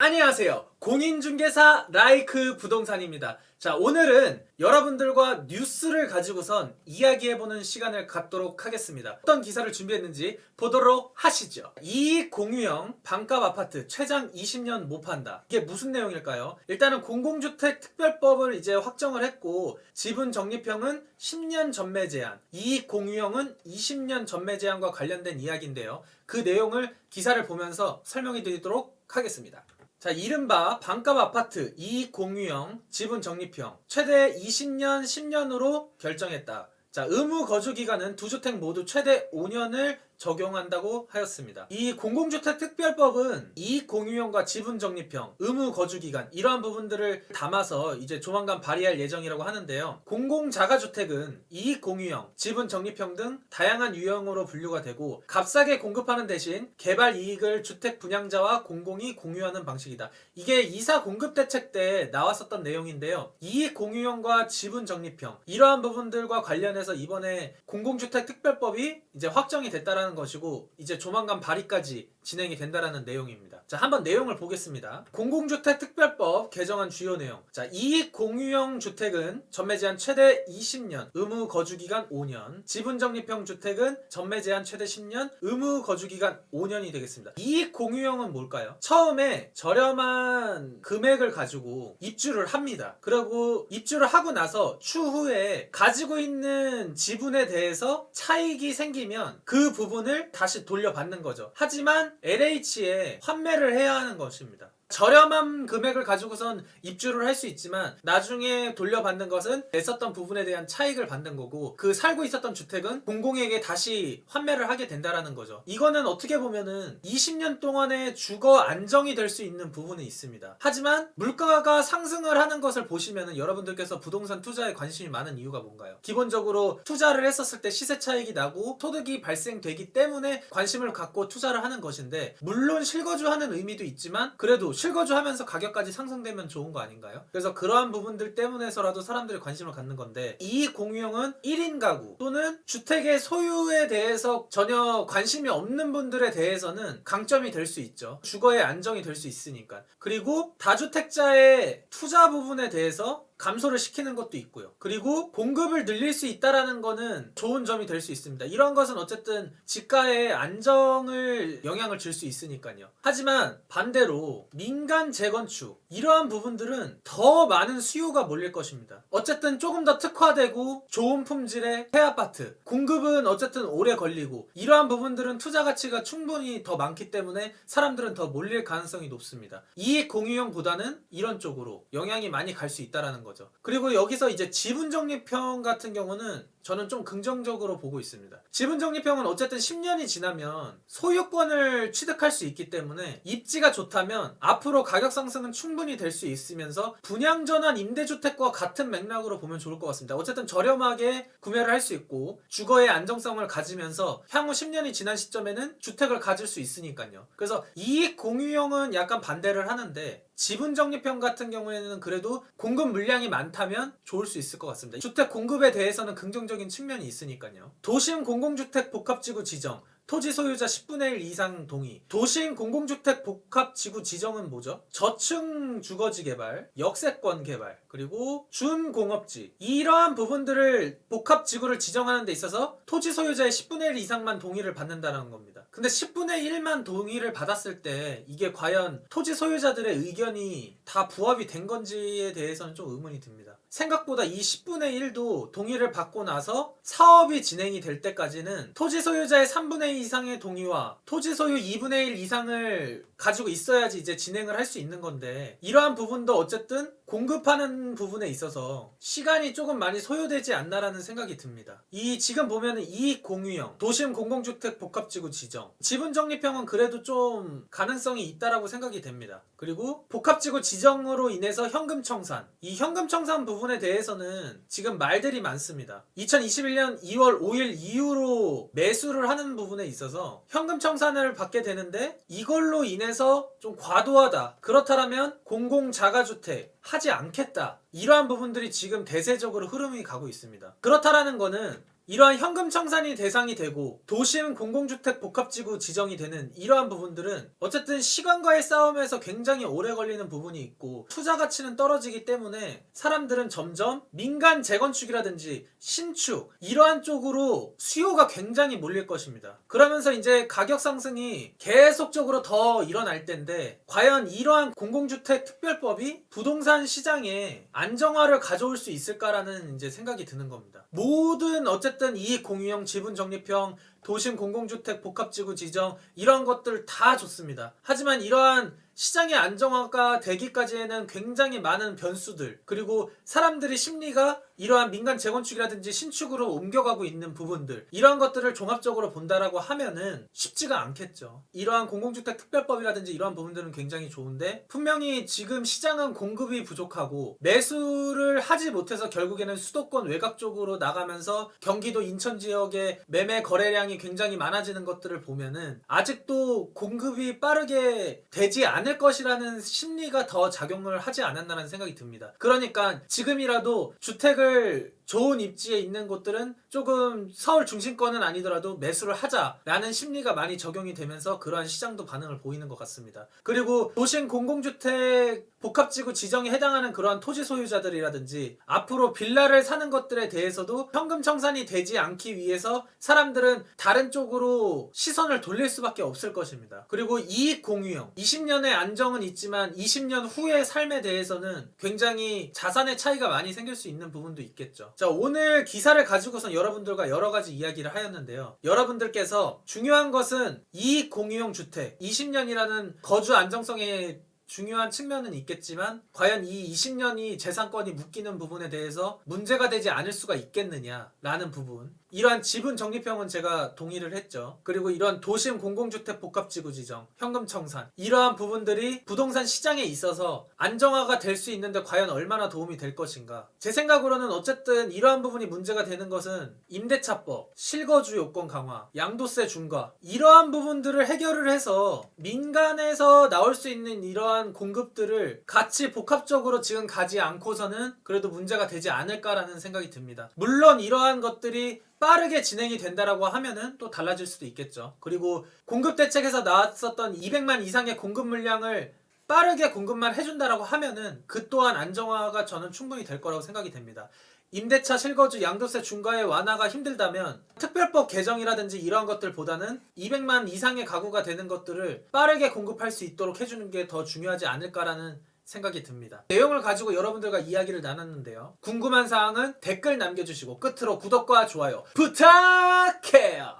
안녕하세요. 공인중개사 라이크 부동산입니다. 자, 오늘은 여러분들과 뉴스를 가지고선 이야기해보는 시간을 갖도록 하겠습니다. 어떤 기사를 준비했는지 보도록 하시죠. 이익 공유형 반값 아파트 최장 20년 못 판다. 이게 무슨 내용일까요? 일단은 공공주택 특별법을 이제 확정을 했고, 지분 적립형은 10년 전매 제한, 이익 공유형은 20년 전매 제한과 관련된 이야기인데요. 그 내용을 기사를 보면서 설명해 드리도록 하겠습니다. 자, 이른바 반값 아파트 이익 공유형 지분 적립형 최대 20년 10년으로 결정했다. 자, 의무 거주 기간은 두 주택 모두 최대 5년을 적용한다고 하였습니다. 이 공공주택 특별법은 이익 공유형과 지분 적립형, 의무 거주 기간 이러한 부분들을 담아서 이제 조만간 발의할 예정이라고 하는데요. 공공자가주택은 이익 공유형, 지분 적립형 등 다양한 유형으로 분류가 되고 값싸게 공급하는 대신 개발 이익을 주택 분양자와 공공이 공유하는 방식이다. 이게 이사 공급 대책 때 나왔었던 내용인데요. 이익 공유형과 지분 적립형 이러한 부분들과 관련해서 이번에 공공주택 특별법이 이제 확정이 됐다라는 것이고 이제 조만간 발의까지 진행이 된다라는 내용입니다. 자, 한번 내용을 보겠습니다. 공공주택 특별법 개정안 주요 내용. 자, 이익 공유형 주택은 전매 제한 최대 20년, 의무 거주 기간 5년. 지분 적립형 주택은 전매 제한 최대 10년, 의무 거주 기간 5년이 되겠습니다. 이익 공유형은 뭘까요? 처음에 저렴한 금액을 가지고 입주를 합니다. 그리고 입주를 하고 나서 추후에 가지고 있는 지분에 대해서 차익이 생기면 그 부분을 다시 돌려받는 거죠. 하지만 LH에 환매를 해야 하는 것입니다. 저렴한 금액을 가지고선 입주를 할 수 있지만 나중에 돌려받는 것은 냈었던 부분에 대한 차익을 받는 거고, 그 살고 있었던 주택은 공공에게 다시 환매를 하게 된다라는 거죠. 이거는 어떻게 보면은 20년 동안의 주거 안정이 될 수 있는 부분이 있습니다. 하지만 물가가 상승을 하는 것을 보시면은 여러분들께서 부동산 투자에 관심이 많은 이유가 뭔가요? 기본적으로 투자를 했었을 때 시세 차익이 나고 소득이 발생되기 때문에 관심을 갖고 투자를 하는 것인데, 물론 실거주하는 의미도 있지만 그래도 실거주하면서 가격까지 상승되면 좋은 거 아닌가요? 그래서 그러한 부분들 때문에서라도 사람들이 관심을 갖는 건데, 이익 공유형은 1인 가구 또는 주택의 소유에 대해서 전혀 관심이 없는 분들에 대해서는 강점이 될 수 있죠. 주거의 안정이 될 수 있으니까. 그리고 다주택자의 투자 부분에 대해서 감소를 시키는 것도 있고요. 그리고 공급을 늘릴 수 있다라는 거는 좋은 점이 될 수 있습니다. 이런 것은 어쨌든 지가의 안정을 영향을 줄 수 있으니까요. 하지만 반대로 민간 재건축 이러한 부분들은 더 많은 수요가 몰릴 것입니다. 어쨌든 조금 더 특화되고 좋은 품질의 폐아파트 공급은 어쨌든 오래 걸리고, 이러한 부분들은 투자 가치가 충분히 더 많기 때문에 사람들은 더 몰릴 가능성이 높습니다. 이익 공유형보다는 이런 쪽으로 영향이 많이 갈 수 있다라는 거죠. 그리고 여기서 이제 지분 적립형 같은 경우는 저는 좀 긍정적으로 보고 있습니다. 지분 적립형은 어쨌든 10년이 지나면 소유권을 취득할 수 있기 때문에 입지가 좋다면 앞으로 가격 상승은 충분히 될 수 있으면서 분양 전환 임대주택과 같은 맥락으로 보면 좋을 것 같습니다. 어쨌든 저렴하게 구매를 할 수 있고 주거의 안정성을 가지면서 향후 10년이 지난 시점에는 주택을 가질 수 있으니까요. 그래서 이익 공유형은 약간 반대를 하는데, 지분 적립형 같은 경우에는 그래도 공급 물량이 많다면 좋을 수 있을 것 같습니다. 주택 공급에 대해서는 긍정적인 측면이 있으니까요. 도심 공공주택 복합지구 지정, 토지 소유자 10분의 1 이상 동의. 도심 공공주택 복합지구 지정은 뭐죠? 저층 주거지 개발, 역세권 개발, 그리고 준공업지 이러한 부분들을 복합지구를 지정하는 데 있어서 토지 소유자의 10분의 1 이상만 동의를 받는다는 겁니다. 근데 10분의 1만 동의를 받았을 때 이게 과연 토지 소유자들의 의견이 다 부합이 된 건지에 대해서는 좀 의문이 듭니다. 생각보다 이 10분의 1도 동의를 받고 나서 사업이 진행이 될 때까지는 토지 소유자의 3분의 2 이상의 동의와 토지 소유 2분의 1 이상을 가지고 있어야지 이제 진행을 할 수 있는 건데, 이러한 부분도 어쨌든 공급하는 부분에 있어서 시간이 조금 많이 소요되지 않나라는 생각이 듭니다. 이 지금 보면은 이익 공유형, 도심 공공주택 복합지구 지정, 지분 적립형은 그래도 좀 가능성이 있다라고 생각이 됩니다. 그리고 복합지구 지정으로 인해서 현금 청산, 이 현금 청산 부분에 대해서는 지금 말들이 많습니다. 2021년 2월 5일 이후로 매수를 하는 부분에 있어서 현금 청산을 받게 되는데, 이걸로 인해서 좀 과도하다, 그렇다면 공공자가주택 하지 않겠다, 이러한 부분들이 지금 대세적으로 흐름이 가고 있습니다. 그렇다라는 거는 이러한 현금 청산이 대상이 되고 도심 공공주택 복합지구 지정이 되는 이러한 부분들은 어쨌든 시간과의 싸움에서 굉장히 오래 걸리는 부분이 있고 투자 가치는 떨어지기 때문에 사람들은 점점 민간 재건축이라든지 신축 이러한 쪽으로 수요가 굉장히 몰릴 것입니다. 그러면서 이제 가격 상승이 계속적으로 더 일어날 텐데 과연 이러한 공공주택 특별법이 부동산 시장에 안정화를 가져올 수 있을까라는 이제 생각이 드는 겁니다. 모든 어쨌든 이익 공유형 지분 적립형 도심 공공주택 복합지구 지정 이런 것들 다 좋습니다. 하지만 이러한 시장의 안정화가 되기까지에는 굉장히 많은 변수들 그리고 사람들의 심리가 이러한 민간 재건축이라든지 신축으로 옮겨가고 있는 부분들 이러한 것들을 종합적으로 본다라고 하면은 쉽지가 않겠죠. 이러한 공공주택 특별법이라든지 이러한 부분들은 굉장히 좋은데 분명히 지금 시장은 공급이 부족하고 매수를 하지 못해서 결국에는 수도권 외곽 쪽으로 나가면서 경기도 인천 지역의 매매 거래량이 굉장히 많아지는 것들을 보면은 아직도 공급이 빠르게 되지 않을 것이라는 심리가 더 작용을 하지 않았나라는 생각이 듭니다. 그러니까 지금이라도 주택을 좋은 입지에 있는 곳들은 조금 서울 중심권은 아니더라도 매수를 하자라는 심리가 많이 적용이 되면서 그러한 시장도 반응을 보이는 것 같습니다. 그리고 도심 공공주택 복합지구 지정에 해당하는 그러한 토지 소유자들이라든지 앞으로 빌라를 사는 것들에 대해서도 현금 청산이 되지 않기 위해서 사람들은 다른 쪽으로 시선을 돌릴 수밖에 없을 것입니다. 그리고 이익 공유형 20년의 안정은 있지만 20년 후의 삶에 대해서는 굉장히 자산의 차이가 많이 생길 수 있는 부분도 있겠죠. 자, 오늘 기사를 가지고선 여러분들과 여러 가지 이야기를 하였는데요. 여러분들께서 중요한 것은 이익 공유형 주택 20년이라는 거주 안정성에 중요한 측면은 있겠지만 과연 이 20년이 재산권이 묶이는 부분에 대해서 문제가 되지 않을 수가 있겠느냐라는 부분 이러한 지분 적립형은 제가 동의를 했죠. 그리고 이러한 도심 공공주택 복합지구 지정, 현금 청산 이러한 부분들이 부동산 시장에 있어서 안정화가 될 수 있는데 과연 얼마나 도움이 될 것인가. 제 생각으로는 어쨌든 이러한 부분이 문제가 되는 것은 임대차법, 실거주 요건 강화, 양도세 중과 이러한 부분들을 해결을 해서 민간에서 나올 수 있는 이러한 공급들을 같이 복합적으로 지금 가지 않고서는 그래도 문제가 되지 않을까라는 생각이 듭니다. 물론 이러한 것들이 빠르게 진행이 된다라고 하면은 또 달라질 수도 있겠죠. 그리고 공급 대책에서 나왔었던 200만 이상의 공급 물량을 빠르게 공급만 해준다라고 하면은 그 또한 안정화가 저는 충분히 될 거라고 생각이 됩니다. 임대차 실거주 양도세 중과의 완화가 힘들다면 특별법 개정이라든지 이러한 것들보다는 200만 이상의 가구가 되는 것들을 빠르게 공급할 수 있도록 해주는 게 더 중요하지 않을까라는 생각이 듭니다. 내용을 가지고 여러분들과 이야기를 나눴는데요. 궁금한 사항은 댓글 남겨주시고 끝으로 구독과 좋아요 부탁해요.